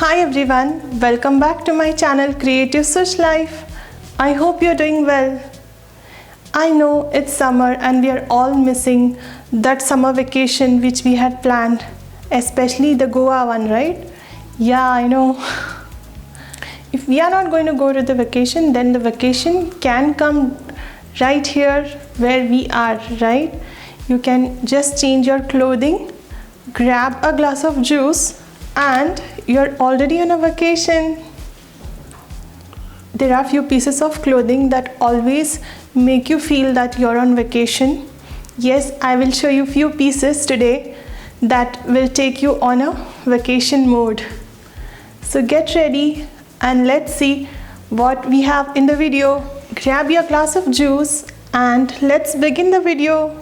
Hi everyone, welcome back to my channel Creative Switch Life. I hope you're doing well. I know it's summer and we are all missing that summer vacation which we had planned, especially the Goa one, right? Yeah, I know. If we are not going to go to the vacation, then the vacation can come right here where we are, right? You can just change your clothing, grab a glass of juice, and you're already on a vacation. There are few pieces of clothing that always make you feel that you're on vacation. Yes, I will show you few pieces today that will take you on a vacation mode. So get ready and let's see what we have in the video. Grab your glass of juice and let's begin the video.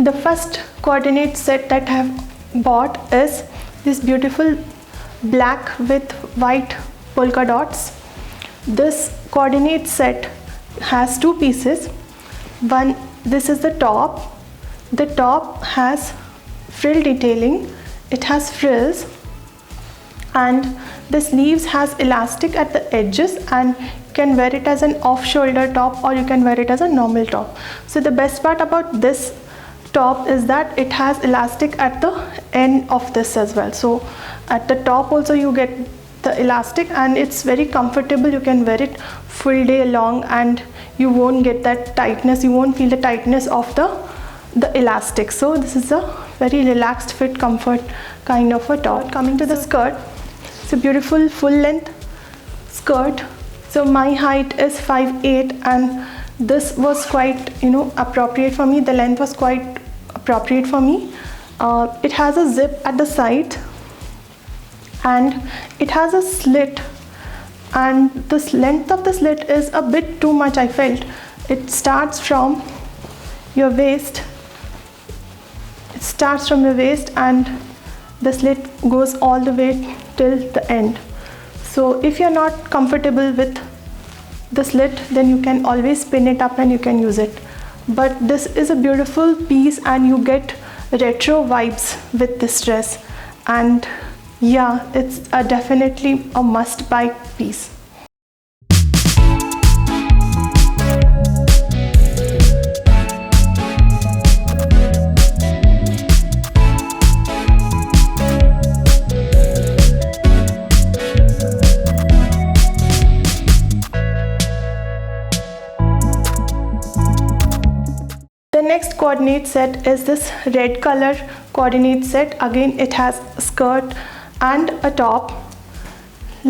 The first coordinate set that I have bought is this beautiful black with white polka dots. This coordinate set has two pieces. One, this is the top. The top has frill detailing. It has frills, and the sleeves has elastic at the edges, and you can wear it as an off-shoulder top or you can wear it as a normal top. So the best part about this top is that it has elastic at the end of this as well. So at the top also you get the elastic and it's very comfortable. You can wear it full day long and you won't get that tightness. You won't feel the tightness of the elastic. So this is a very relaxed fit comfort kind of a top. Coming to the skirt, it's a beautiful full length skirt. So my height is 5'8" and this was quite appropriate for me. The length was quite appropriate for me. It has a zip at the side and it has a slit, and the length of the slit is a bit too much, I felt. It starts from your waist. It starts from your waist and the slit goes all the way till the end. So if you're not comfortable with the slit, then you can always pin it up and you can use it. But this is a beautiful piece and you get retro vibes with this dress, and yeah, it's definitely a must buy piece. The next coordinate set is this red color coordinate set. Again, it has a skirt and a top.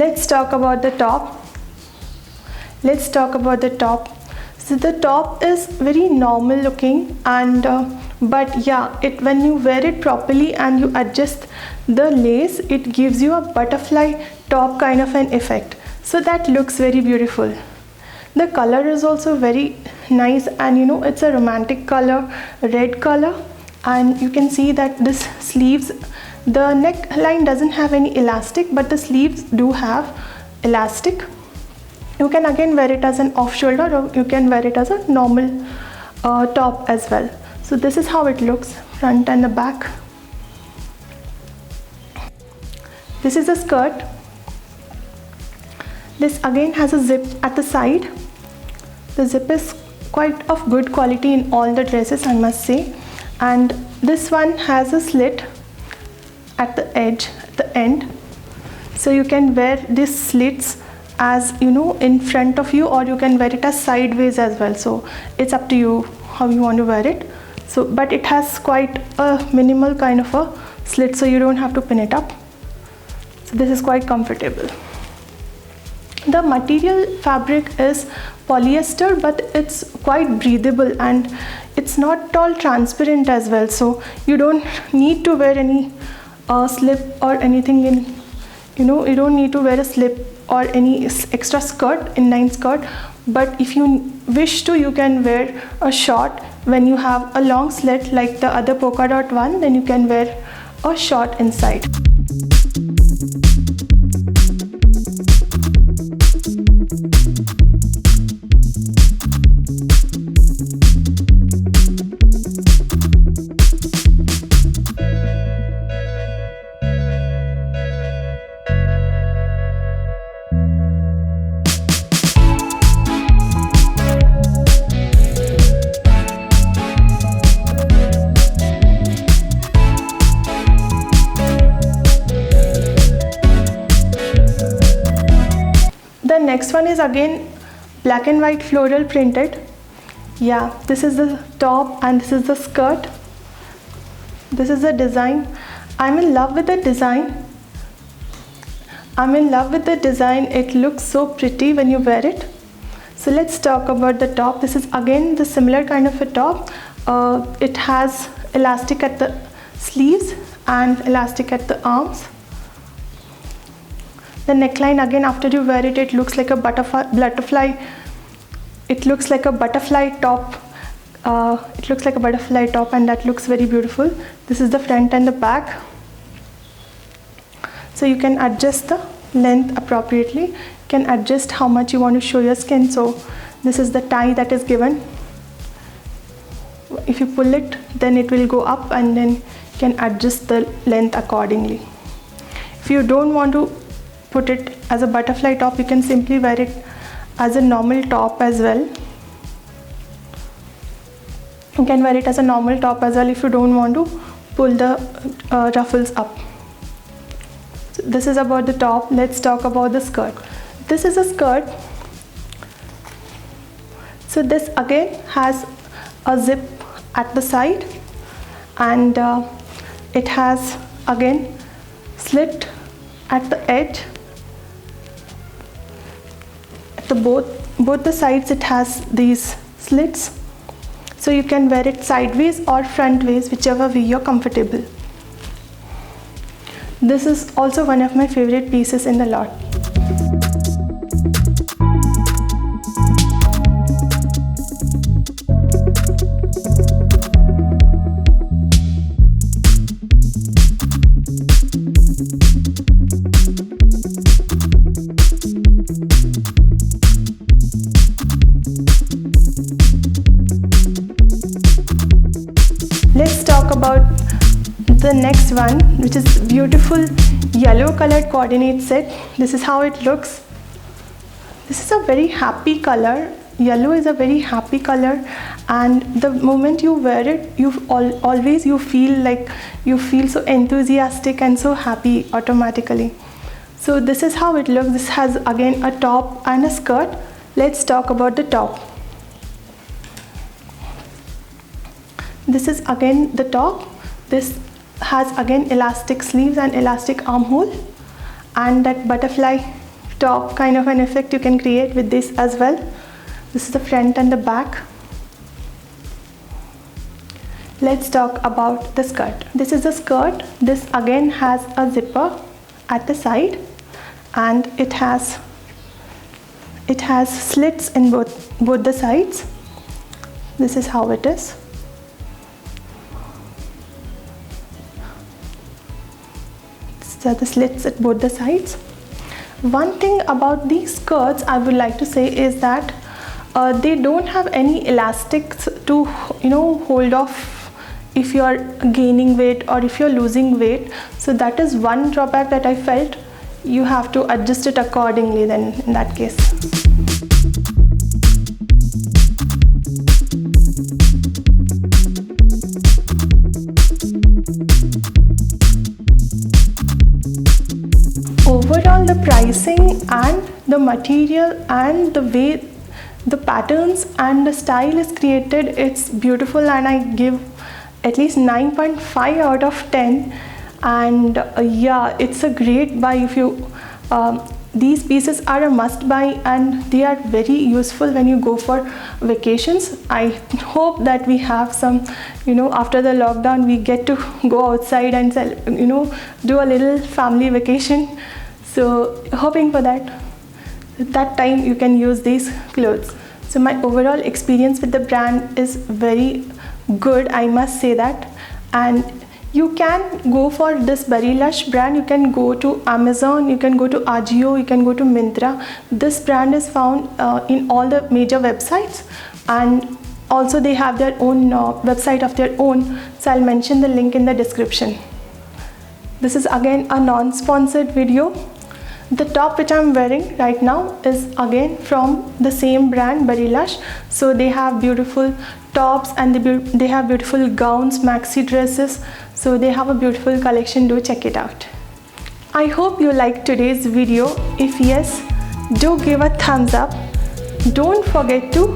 Let's talk about the top. So the top is very normal looking, and but yeah, when you wear it properly and you adjust the lace, it gives you a butterfly top kind of an effect. So that looks very beautiful. The color is also very nice, and it's a romantic color, red color, and you can see that this sleeves, the neckline doesn't have any elastic, but the sleeves do have elastic. You can again wear it as an off shoulder or you can wear it as a normal top as well. So this is how it looks, front and the back. This is a skirt. This again has a zip at the side. The zip is quite of good quality in all the dresses, I must say. And this one has a slit at the edge, at the end. So you can wear these slits as in front of you, or you can wear it as sideways as well. So it's up to you how you want to wear it. So but it has quite a minimal kind of a slit, so you don't have to pin it up. So this is quite comfortable. The material fabric is polyester, but it's quite breathable and it's not all transparent as well. So you don't need to wear any slip or anything in, you don't need to wear a slip or any extra skirt, inline skirt. But if you wish to, you can wear a short. When you have a long slit like the other polka dot one, then you can wear a short inside. is again black and white floral printed. Yeah, this is the top and this is the skirt. This is the design. I'm in love with the design. It looks so pretty when you wear it. So let's talk about the top. This is again the similar kind of a top. It has elastic at the sleeves and elastic at the arms. The neckline, again, after you wear it, it looks like a butterfly. It looks like a butterfly top. And that looks very beautiful. This is the front and the back. So you can adjust the length appropriately. You can adjust how much you want to show your skin. So this is the tie that is given. If you pull it, then it will go up, and then you can adjust the length accordingly. If you don't want to put it as a butterfly top, you can simply wear it as a normal top as well. You can wear it as a normal top as well if you don't want to pull the ruffles up. So this is about the top. Let's talk about the skirt. This is a skirt. So this again has a zip at the side, and it has again slit at the edge. At both the sides it has these slits, so you can wear it sideways or front ways, whichever way you're comfortable. This is also one of my favorite pieces in the lot. Let's talk about the next one, which is beautiful yellow colored coordinate set. This is how it looks. This is a very happy color. Yellow is a very happy color, and the moment you wear it, you feel so enthusiastic and so happy automatically. So this is how it looks. This has again a top and a skirt. Let's talk about the top. This is again the top. This has again elastic sleeves and elastic armhole, and that butterfly top kind of an effect you can create with this as well. This is the front and the back. Let's talk about the skirt. This is the skirt. This again has a zipper at the side, and it has slits in both the sides. This is how it is. So the slits at both the sides. One thing about these skirts I would like to say is that they don't have any elastics to hold off if you are gaining weight or if you're losing weight. So that is one drawback that I felt. You have to adjust it accordingly then in that case. Overall, the pricing and the material and the way the patterns and the style is created, it's beautiful, and I give at least 9.5 out of 10. And yeah, it's a great buy. If you these pieces are a must buy, and they are very useful when you go for vacations. I hope that we have some, after the lockdown, we get to go outside and do a little family vacation. So hoping for that. At that time you can use these clothes. So my overall experience with the brand is very good, I must say that. And you can go for this Berry Lush brand. You can go to Amazon, you can go to Ajio, you can go to Myntra. This brand is found in all the major websites, and also they have their own website of their own. So I'll mention the link in the description. This is again a non-sponsored video. The top which I'm wearing right now is again from the same brand, Berry Lush. So they have beautiful tops, and they have beautiful gowns, maxi dresses. So they have a beautiful collection. Do check it out. I hope you liked today's video. If yes, do give a thumbs up. Don't forget to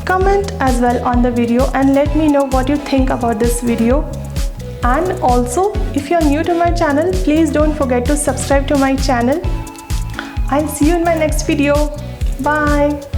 comment as well on the video and let me know what you think about this video. And also, if you're new to my channel, please don't forget to subscribe to my channel. I'll see you in my next video. Bye.